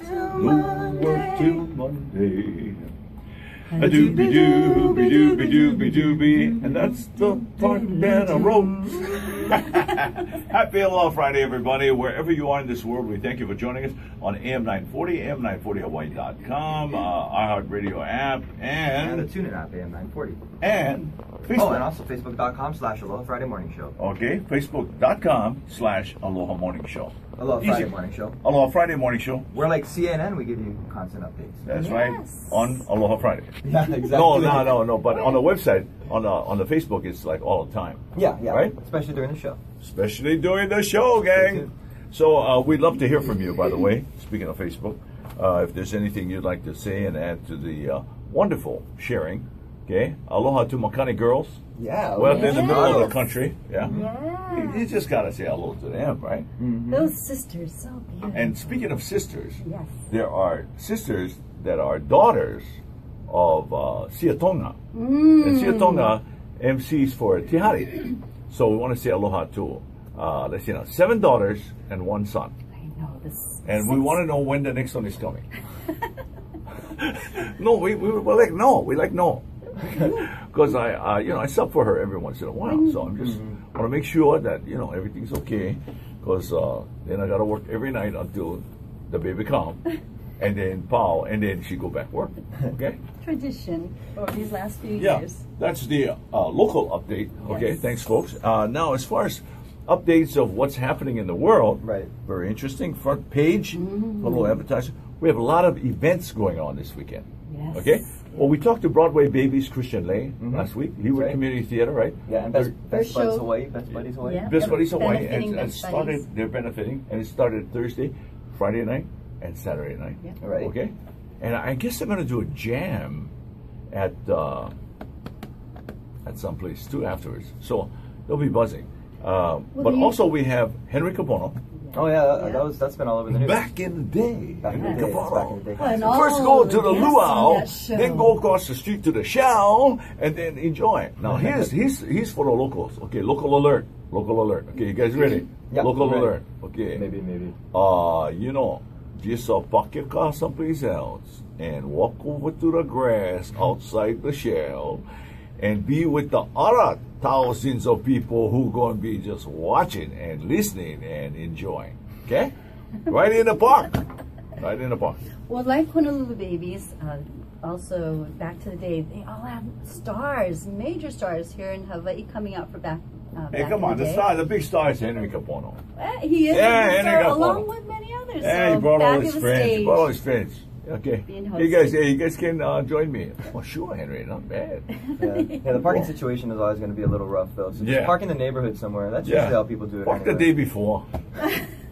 No work till Monday. A doobie doobie doobie doobie doobie, and that's the part that I wrote. Happy Aloha Friday, everybody. Wherever you are in this world, we thank you for joining us on AM 940, AM940Hawaii.com, iHeartRadio app, and the TuneIn app, AM 940. And Facebook. Oh, and also Facebook.com/Aloha Friday Morning Show. Okay, Facebook.com/Aloha Morning Show. Aloha Friday Morning Show. Aloha Friday Morning Show. We're like CNN, we give you constant updates. That's right, on Aloha Friday. Yeah, exactly. No, but on the website, on the Facebook, it's like all the time. Yeah, right? Especially during the show. Especially during the show, gang. So we'd love to hear from you, by the way, speaking of Facebook. If there's anything you'd like to say and add to the wonderful sharing, okay? Aloha to Makani girls. Yeah. Well, they're in the middle of the country. Yeah. You just got to say hello to them, right? Mm-hmm. Those sisters, so beautiful. And speaking of sisters, yes, there are sisters that are daughters of Siatonga. And Siatonga MCs for Tihari. So we want to say aloha to, let's see now, 7 daughters and 1 son. I know this. And we want to know when the next one is coming. No, we're like no. We like no. Because I sub for her every once in a while. So I'm just want to make sure that everything's okay. Because then I got to work every night until the baby come, and then pow, and then she go back work. Okay. Tradition over these last few Yeah, years. that's the local update. Okay, Yes. thanks, folks. Now, as far as updates of what's happening in the world, Right. Very interesting. Front page, hello advertising. We have a lot of events going on this weekend. Yes. Okay. Well, we talked to Broadway Babies Christian Lay last week. He was Right. Community Theater, right? Yeah, and First Best Buds show. Hawaii. Best Buddies Hawaii. Yeah. Best Buddies Hawaii, Benefiting and Best started. Buddies. They're benefiting, and it started Thursday, Friday night, and Saturday night. Yeah. Right. Okay. And I guess they're going to do a jam at some place too afterwards. So they'll be buzzing. But also we have Henry Capono. Oh yeah, that's been all over the news. Back in the day, Back in the Henry day, Capono. back in the day. And First all go to the the guests on luau, that show. then go across the street to the shell, and then enjoy. Now he's for the locals. Okay, local alert. Okay, you guys ready? Yeah, local ready. alert. Okay. Maybe. Just park your car someplace else and walk over to the grass outside the shell and be with the other thousands of people who are going to be just watching and listening and enjoying. Okay? Right in the park. Right in the park. Well, like Honolulu Babies, also back to the day, they all have stars, major stars here in Hawaii coming out for back. Hey, back come in on. The big star is Henry Capono. He is Yeah, a big Henry star, Capono. along with many others. Hey, so he brought all back his of the friends. stage. He brought all his friends. Okay. Being You hosted. guys can join me. Oh, sure, Henry. Not bad. Yeah, the parking situation is always going to be a little rough though. So just park in the neighborhood somewhere. That's usually how people do it. Park anyway. the day before.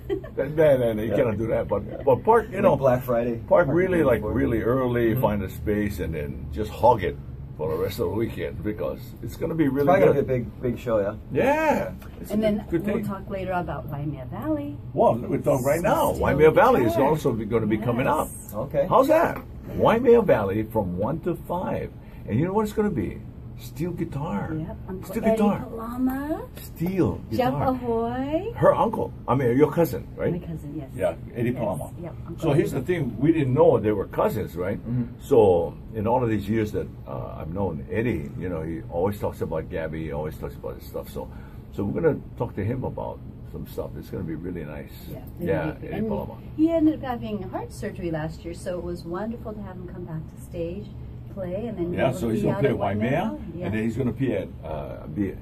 No, you cannot do that. But park, Like Black Friday. park the really day like before. really early, find a space, and then just hog it for the rest of the weekend because it's going to be really It's probably good. going to be a big show, yeah. Yeah. It's And a then good we'll thing. talk later about Waimea Valley. Well, we talk right now. Still Waimea Valley is guitar. also going to be coming up. Yes. Okay. How's that? Waimea Valley from 1 to 5. And you know what it's going to be? Steel guitar. Yep. Uncle Steel Eddie guitar. Palama, Steel Jeff guitar. Ahoy. Her uncle. I mean, your cousin, right? My cousin, yes. Yeah, Eddie Yes. Palama. Yep. Uncle So here's Eddie. the thing: we didn't know they were cousins, right? So in all of these years that I've known Eddie, he always talks about Gabby, he always talks about his stuff. So we're gonna talk to him about some stuff. It's gonna be really nice. Yeah, Eddie and Palama. he ended up having heart surgery last year, so it was wonderful to have him come back to stage, play, and then Yeah, so he's gonna play at Waimea, Yeah. and then he's gonna be at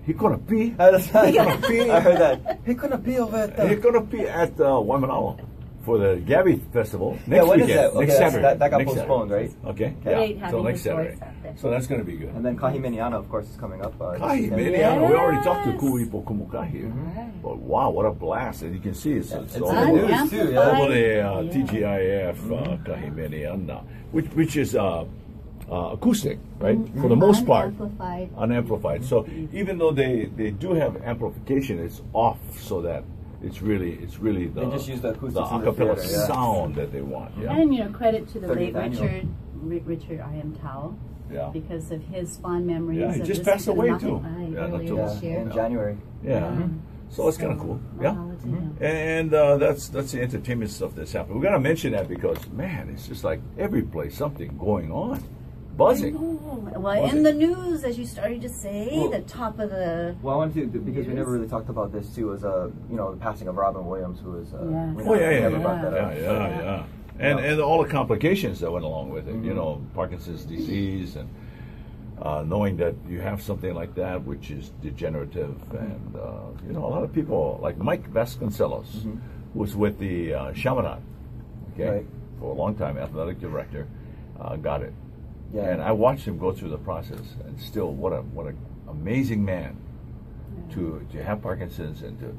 he's gonna be That's right. gonna be I heard that. He couldn't be over at he's gonna be at Waimanalo for the Gabby Festival next Yeah, when is weekend. that? Okay, next that's- Saturday. that got Next postponed, Saturday. right? Okay. Great Yeah. So having next his voice Saturday. out there. So that's gonna be good. And then Kahimeniana, of course, is coming up. Kahi, this man, weekend. we already talked to Yes. Kuipo Kumukahi. But wow, what a blast. And you can see it's It's all in the over, news too, all yeah. over the Yeah. TGIF, Kahimeniana, which is acoustic, right? For the most part. Unamplified. Unamplified. So even though they do have amplification, it's off so that it's really the They just use the acoustics in the acapella theater, yeah. sound that they want. Yeah. And credit to the 30th late annual. Richard I. M. Tao, Yeah. because of his fond memories. Yeah, he of just listening passed to the away, Mahi too. Mahi Yeah, not earlier too this long. year. In January. Yeah. So it's kind of cool. Yeah. Mahalo to him. And that's the entertainment stuff that's happening. We're gonna mention that because man, it's just like every place something going on, buzzing. Well, buzzing. In the news, as you started to say, the top of the. Well, I wanted to because we never really talked about this too. Was the passing of Robin Williams, who was. Yeah. And all the complications that went along with it. Parkinson's disease and. Knowing that you have something like that, which is degenerative, and a lot of people like Mike Vasconcelos, who was with the Chaminade, for a long time, athletic director, got it, and I watched him go through the process, and still, what a amazing man to have Parkinson's and to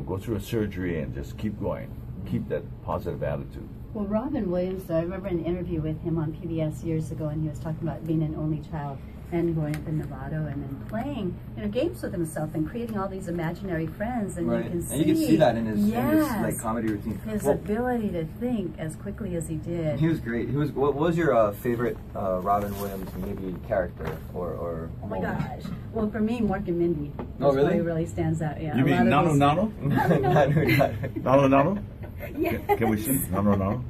go through a surgery and just keep going, keep that positive attitude. Well, Robin Williams, I remember an interview with him on PBS years ago, and he was talking about being an only child and growing up in Nevada and then playing games with himself and creating all these imaginary friends. And you can see that in his like comedy routine. His ability to think as quickly as he did. He was great. What was your favorite Robin Williams maybe character or? Oh my gosh! Well, for me, Mork and Mindy. Oh, really? Probably really stands out. Yeah. You mean Nano Nano? Nano Nano? Yeah. Can we see Nano Nano?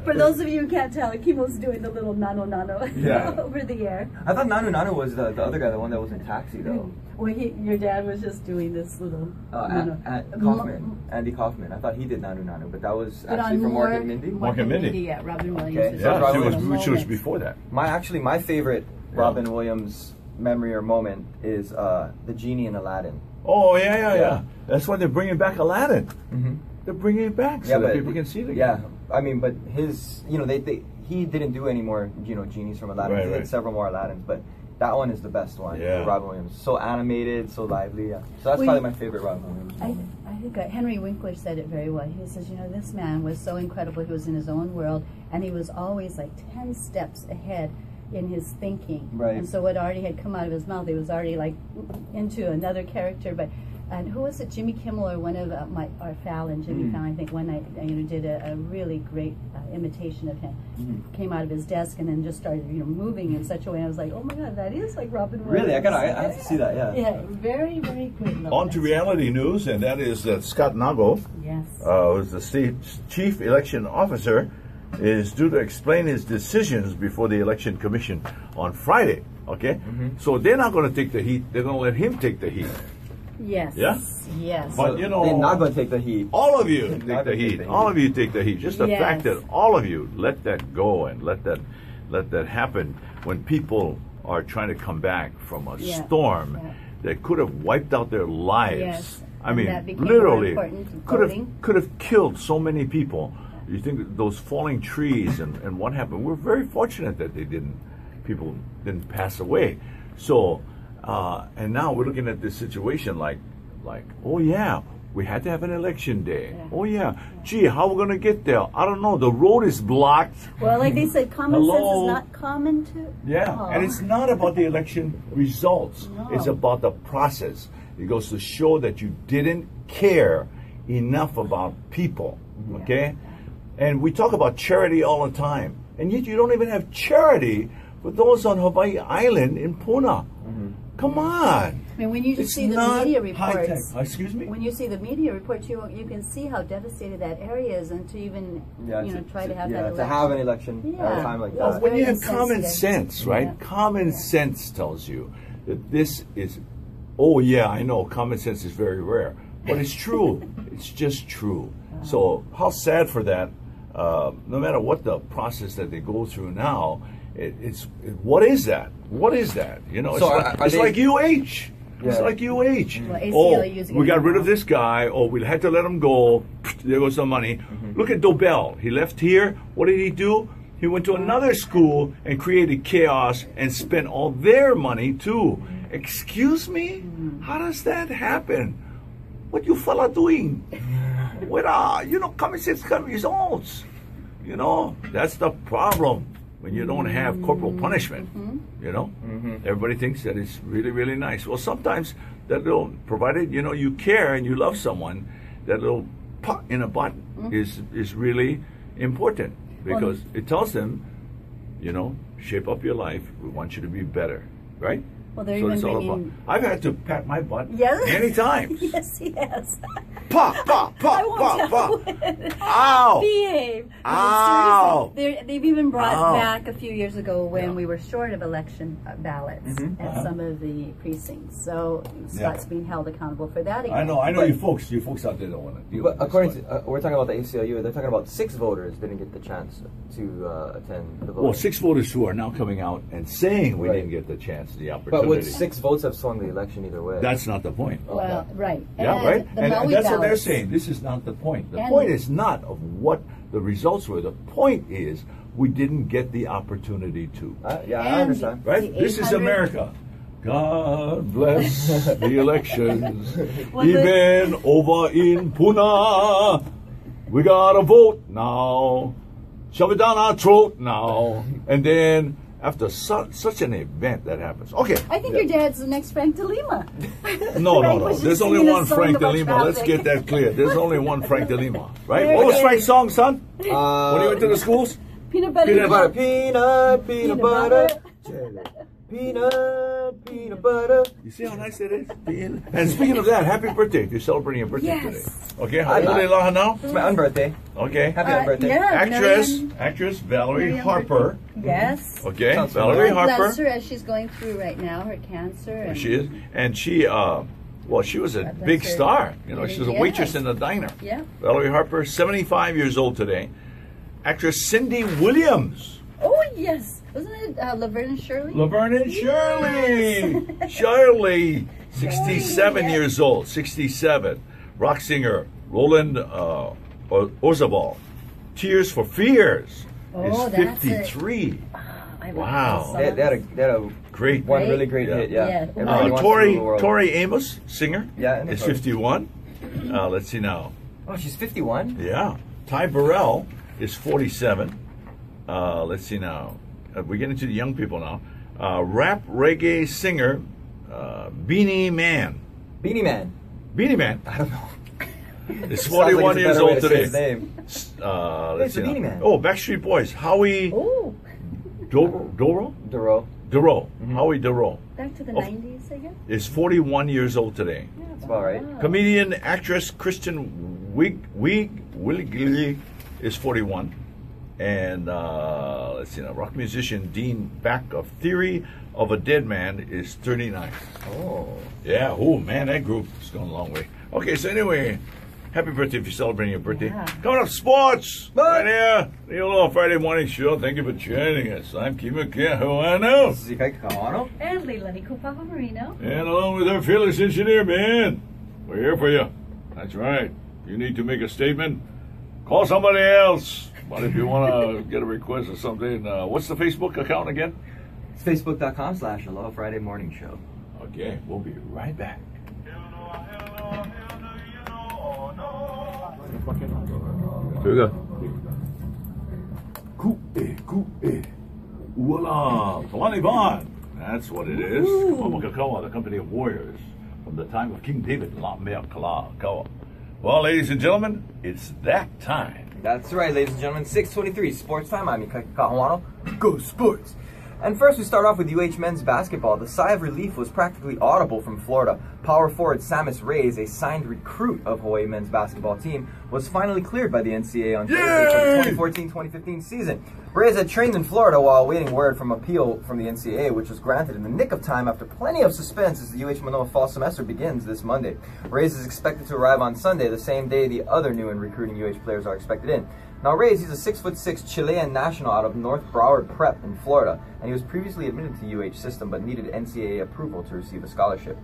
For those of you who can't tell, Kimo's doing the little nano over the air. I thought Nano was the other guy, the one that was in Taxi, though. Well, your dad was just doing this little Andy Kaufman. I thought he did Nano, but that was actually from Mork and Mindy. Mork and Mindy, yeah. Robin Williams. She was before that. My favorite Robin Williams memory or moment is the genie in Aladdin. Oh yeah. That's why they're bringing back Aladdin. They're bringing it back so that people can see it again. Yeah, I mean, but his, he didn't do any more, genies from Aladdin. He did several more Aladdins, but that one is the best one. Yeah. Robin Williams, so animated, so lively. Yeah. So that's probably my favorite Robin Williams. I think Henry Winkler said it very well. He says, this man was so incredible. He was in his own world, and he was always like 10 steps ahead in his thinking. Right. And so what already had come out of his mouth, he was already like into another character, but. And who was it? Jimmy Kimmel or one of Jimmy Fallon, I think, one night did a really great imitation of him. Came out of his desk and then just started moving in such a way. And I was like, oh my God, that is like Robin Williams. Really, I have to see that. Yeah. Yeah, very very good. On to reality news, and that is that Scott Nago, who's the chief election officer, is due to explain his decisions before the election commission on Friday. Okay, so they're not going to take the heat; they're going to let him take the heat. Yes. Yeah? Yes. But they're not going to take the heat. All of you take the heat. All of you take the heat. Just the fact that all of you let that go and let that happen when people are trying to come back from a storm that could have wiped out their lives. Yes. I mean, literally could have killed so many people. You think those falling trees and what happened? We're very fortunate that people didn't pass away. So. And now we're looking at this situation like, oh yeah, we had to have an election day. Yeah. Oh yeah, gee, how are we going to get there? I don't know. The road is blocked. Well, like they said, common sense is not common to. Yeah, and it's not about the election results. No. It's about the process. It goes to show that you didn't care enough about people. Okay, and we talk about charity all the time, and yet you don't even have charity for those on Hawaii Island in Puna. Come on. I mean, when you see the media reports, excuse me. When you see the media reports, you can see how devastated that area is, and to even try to have that election. To have an election at a time like that. When you have common sense, right? Yeah. Common sense tells you that this is. Oh yeah, I know. Common sense is very rare, but it's true. It's just true. So how sad for that. No matter what the process that they go through now. What is that? What is that? It's like UH. It's like UH. Well, we got rid of this guy. Oh, we had to let him go. There goes some money. Look at Dobell. He left here. What did he do? He went to another school and created chaos and spent all their money too. Excuse me? How does that happen? What you fella doing? Common sense got results. That's the problem. When you don't have corporal punishment, everybody thinks that it's really, really nice. Well, sometimes that little, provided you care and you love someone, that little pot in a butt is really important because it tells them, shape up your life. We want you to be better, right? Well, they're So even it's all bringing... about. I've had to pat my butt Yes. many times. Yes, yes. Pop, pop, I pop, won't pop, tell pop. when. Ow! Behave. No, Ow! seriously, they've even brought Ow. back a few years ago when Yeah. we were short of election ballots at some of the precincts. So Scott's being held accountable for that again. I know you folks out there don't want to deal But with this. according to, we're talking about the ACLU, they're talking about 6 voters didn't get the chance to attend the vote. Well, 6 voters who are now coming out and saying we Right. didn't get the chance, the But opportunity. would 6 votes have swung the election either way? That's not the point. Well, right. Yeah, And right? the And Maui that's what they're ballots. saying. This is not the point. The And- point is not of what the results were. The point is we didn't get the opportunity to. Yeah, I And understand. Right? the This is 800 America. God bless the elections. Well, Even over in Pune, we gotta vote now. Shove it down our throat now. And then after such an event that happens. Okay. I think your dad's the next Frank De Lima. No. Frank was just There's only singing a one song Frank De about Lima. Let's traffic. get that clear. There's only one Frank De Lima. Right? There What was it Frank's is. song, son? When you went to the schools? Peanut butter. Peanut butter. Peanut butter, jelly. Peanut butter. You see how nice it is? And speaking of that, happy birthday. You're celebrating your birthday Yes. today. Okay, happy birthday, Aloha now. It's my unbirthday. Okay. Happy unbirthday. Yeah, Actress Valerie Miriam Harper. Yes. Okay, Sounds Valerie God Harper. bless her as she's going through right now her cancer. And She is, and she was a God bless big her. star. You know, she was a Yes. waitress in the diner. Yeah. Valerie Harper, 75 years old today. Actress Cindy Williams. Oh yes, wasn't it Laverne and Shirley? Laverne and Shirley. Shirley, 67 Yes. years old. 67. Rock singer Roland Orzabal. Tears for Fears Oh, is that's it. 53. I love Wow. those They songs. had a Great. one Great. really great Yeah. hit, yeah. Yeah. Everybody wants to rule the world. Tori Amos, singer, Yeah, and is Tori. 51. Let's see now. Oh, she's 51? Yeah. Ty Burrell is 47. Let's see now. We get into the young people now. Rap reggae singer Beanie Man. Beanie Man. Beanie Man I don't know. is Sounds like 41 it's a years better way old to say today. his name. Let's It's a see now. Beanie Man. Oh, Backstreet Boys. Howie Oh, Doro? Duro. Howie Doro back to the Oh. 90s again. is 41 years old today. That's about right. Wow. Comedian, actress Kristen Wiig is 41. And let's see now, rock musician Dean Back of Theory of a Dead Man is 39. Oh. Yeah, oh man, that group has gone a long way. Okay, so anyway, happy birthday if you're celebrating your birthday. Yeah. Coming up, sports! Bye. Right here, the Aloha Friday Morning Show. Thank you for joining us. I'm Kima Kehoano. This is Ikai Kawano. And Leilani Kupapa Marino. And along with our fearless engineer, man, we're here for you. That's right. You need to make a statement, call somebody else. But if you want to get a request or something, what's the Facebook account again? It's Facebook.com/Aloha Friday Morning Show. Okay, we'll be right back. Here we go. Ku'e. Uala. Kalani Bond. That's what it is. Kamamakakoa, the company of warriors from the time of King David. La Mea Kala Kawa. Well, ladies and gentlemen, it's that time. That's right, ladies and gentlemen. 6:23 Sports Time. I'm Ikai Kawano. Go Sports! And first, we start off with UH men's basketball. The sigh of relief was practically audible from Florida. Power forward Samus Reyes, a signed recruit of Hawaii men's basketball team, was finally cleared by the NCAA on Thursday for the 2014-2015 season. Reyes had trained in Florida while awaiting word from appeal from the NCAA, which was granted in the nick of time after plenty of suspense as the UH Manoa fall semester begins this Monday. Reyes is expected to arrive on Sunday, the same day the other new and recruiting UH players are expected in. Now Reyes, he's a 6'6" Chilean national out of North Broward Prep in Florida, and he was previously admitted to UH system but needed NCAA approval to receive a scholarship.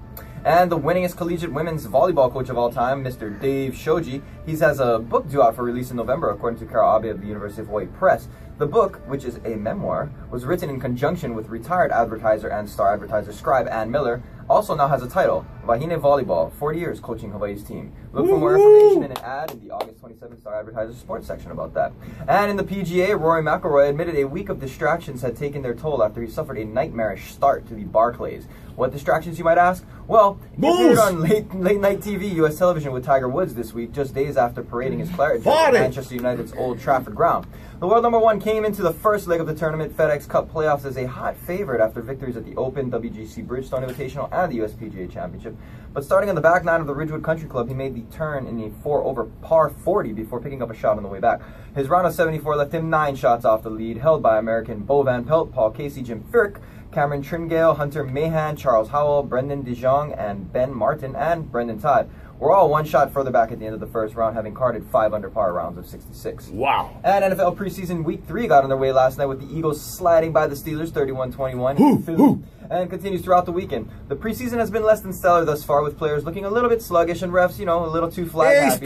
And the winningest collegiate women's volleyball coach of all time, Mr. Dave Shoji, he has a book due out for release in November, according to Carol Abe of the University of Hawaii Press. The book, which is a memoir, was written in conjunction with retired advertiser and star advertiser scribe Ann Miller, also now has a title, Wahine Volleyball, 40 years coaching Hawaii's team. Look for more information in an ad in the August 27th Star Advertiser Sports section about that. And in the PGA, Rory McIlroy admitted a week of distractions had taken their toll after he suffered a nightmarish start to the Barclays. What distractions, you might ask? Well, he appeared on late night TV, U.S. television with Tiger Woods this week, just days after parading his claret at Manchester United's Old Trafford ground. The world number one came into the first leg of the tournament FedEx Cup playoffs as a hot favorite after victories at the Open, WGC Bridgestone Invitational, and the U.S. PGA Championship. But starting on the back nine of the Ridgewood Country Club, he made the turn in a 4 over par 40 before picking up a shot on the way back. His round of 74 left him 9 shots off the lead, held by American Bo Van Pelt, Paul Casey, Jim Furyk, Cameron Trimgale, Hunter Mahan, Charles Howell, Brendan DeJong, and Ben Martin, and Brendan Todd were all 1 shot further back at the end of the first round, having carded 5 under par rounds of 66. Wow. And NFL preseason week 3 got underway last night with the Eagles sliding by the Steelers 31-21. And continues throughout the weekend. The preseason has been less than stellar thus far, with players looking a little bit sluggish and refs, you know, a little too flat. Hey, he's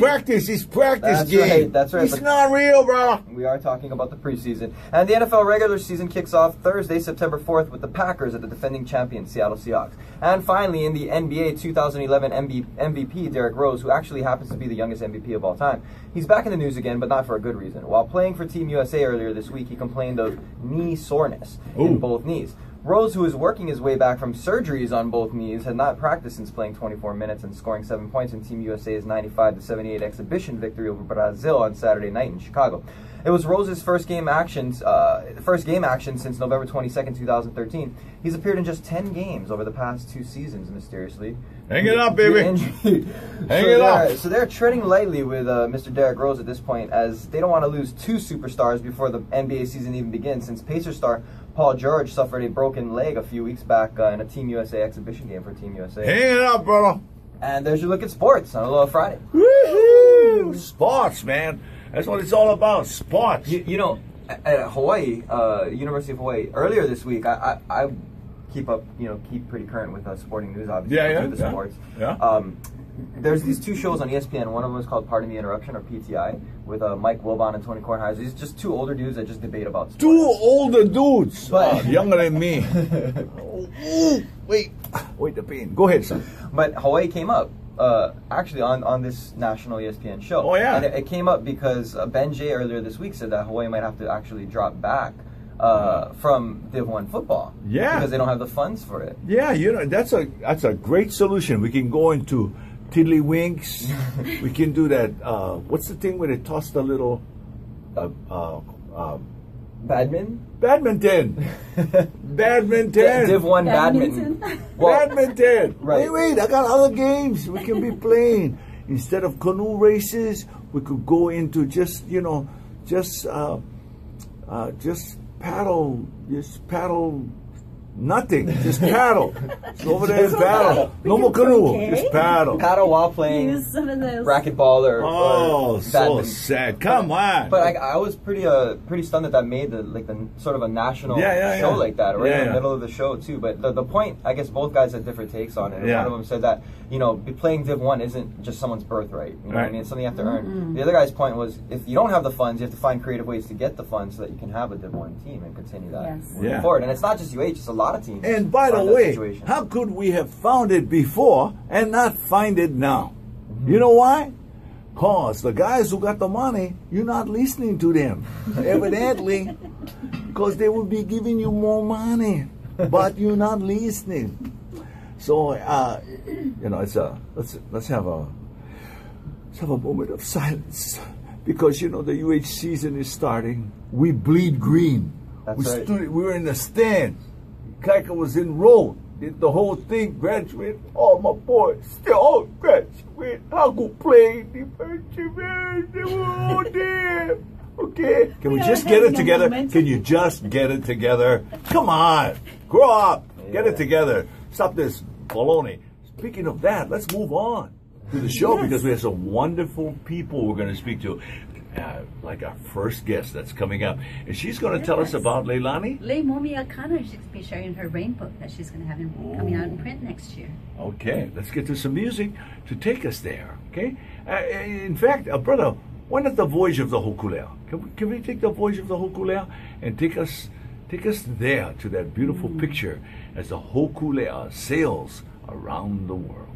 practice That's game. Right, that's right. It's not real, bro. We are talking about the preseason. And the NFL regular season kicks off Thursday, September 4th with the Packers at the defending champion Seattle Seahawks. And finally, in the NBA 2011 MVP, Derrick Rose, who actually happens to be the youngest MVP of all time, he's back in the news again, but not for a good reason. While playing for Team USA earlier this week, he complained of knee soreness in both knees. Rose, who is working his way back from surgeries on both knees, had not practiced since playing 24 minutes and scoring 7 points in Team USA's 95-78 exhibition victory over Brazil on Saturday night in Chicago. It was Rose's first game action since November 22nd, 2013. He's appeared in just 10 games over the past 2 seasons, mysteriously. Hang it up, baby. Hang it up. So they're treading lightly with Mr. Derrick Rose at this point, as they don't want to lose 2 superstars before the NBA season even begins, since Pacers star Paul George suffered a broken leg a few weeks back in a Team USA exhibition game for Team USA. Hang it up, brother. And there's your look at sports on Aloha Friday. Woohoo! Sports, man. That's what it's all about, sports. You know, at Hawaii, University of Hawaii, earlier this week, I keep pretty current with sporting news, obviously, through the sports. Yeah. There's these 2 shows on ESPN. One of them is called Pardon the Interruption, or PTI, with Mike Wilbon and Tony Kornheiser. These are just 2 older dudes that just debate about sports. 2 older dudes, but younger than me. Wait the pain. Go ahead, son. But Hawaii came up, actually, on this national ESPN show. Oh, yeah. And it came up because Ben Jay earlier this week said that Hawaii might have to actually drop back from Div 1 football. Yeah. Because they don't have the funds for it. Yeah, you know, that's a great solution. We can go into Tiddlywinks. We can do that. What's the thing where they toss the little Badminton? Badminton. Badminton. Div 1 badminton. Well, badminton. Right. Wait, I got other games we can be playing. Instead of canoe races, we could go into just paddle nothing. Just paddle. Go over there and paddle. No more canoe. Just paddle. Paddle while playing racquetball or so badminton. sad. Come on. But I was pretty stunned that made the sort of a national show like that, right in the middle of the show too. But the point, I guess both guys had different takes on it. And one of them said that, you know, playing Div 1 isn't just someone's birthright. You know what I mean? It's something you have to earn. The other guy's point was, if you don't have the funds, you have to find creative ways to get the funds so that you can have a Div 1 team and continue that moving forward. And it's not just UH, it's a lot of teams. And by the way, how could we have found it before and not find it now? You know why? Because the guys who got the money, you're not listening to them, evidently, because they will be giving you more money, but you're not listening. So, you know, let's have a moment of silence, because you know the UH season is starting. We bleed green. We were in the stand. Kaika was enrolled, did the whole thing, graduated. All my boys still all graduate. I'll go play defensive end. They were all there. Okay? Can we just get it together? Can you just get it together? Come on. Grow up. Get it together. Stop this baloney. Speaking of that, let's move on to the show because we have some wonderful people we're going to speak to. Like our first guest that's coming up. And she's going to tell us about Leilani? Le Momi Akana. She's going to be sharing her rain book that she's going to have coming out in print next year. Okay, let's get to some music to take us there, okay? In fact, brother, why not the Voyage of the Hokulea? Can we take the Voyage of the Hokulea and take us there to that beautiful picture as the Hokulea sails around the world.